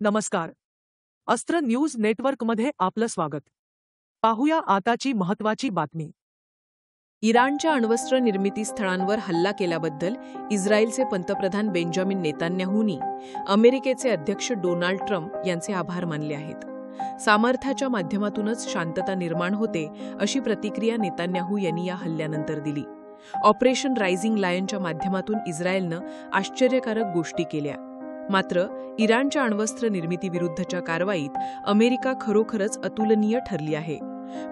नमस्कार. अस्त्र न्यूज नेटवर्कमध्ये आपलं स्वागत. पाहूया आताची महत्त्वाची बातमी. इराणच्या अण्वस्त्र निर्मिती स्थळांवर हल्ला केल्याबद्दल इस्रायलचे पंतप्रधान बेंजामिन नेतान्याहूंनी अमेरिकेचे अध्यक्ष डोनाल्ड ट्रम्प यांचे आभार मानले आहेत. सामर्थ्याच्या माध्यमातूनच शांतता निर्माण होते, अशी प्रतिक्रिया नेतान्याहू यांनी या हल्ल्यानंतर दिली. ऑपरेशन रायझिंग लायनच्या माध्यमातून इस्रायलनं आश्चर्यकारक गोष्टी केल्या. मात्र इराणच्या अण्वस्त्र निर्मितीविरुद्धच्या कारवाईत अमेरिका खरोखरच अतुलनीय ठरली आहे.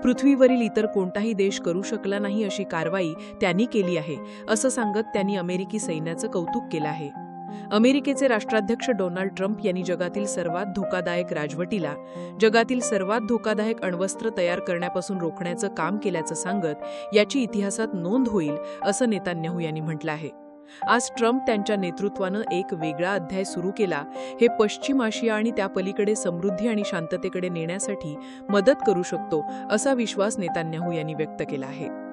पृथ्वीवरील इतर कोणताही देश करू शकला नाही अशी कारवाई त्यांनी केली आहे, असं सांगत त्यांनी अमेरिकी सैन्याचं कौतुक केलं आहे. अमेरिकेचे राष्ट्राध्यक्ष डोनाल्ड ट्रम्प यांनी जगातील सर्वात धोकादायक राजवटीला जगातील सर्वात धोकादायक अण्वस्त्र तयार करण्यापासून रोखण्याचं काम केल्याचं सांगत याची इतिहासात नोंद होईल, असं नेतान्याहू यांनी म्हटलं आहे. आज ट्रम्प त्यांच्या नेतृत्वानं एक वेगळा अध्याय सुरू केला, हे पश्चिम आशिया आणि त्या पलीकडे समृद्धी आणि शांततेकडे नेण्यासाठी मदत करू शकतो, असा विश्वास नेतान्याहू यांनी व्यक्त केला आहे.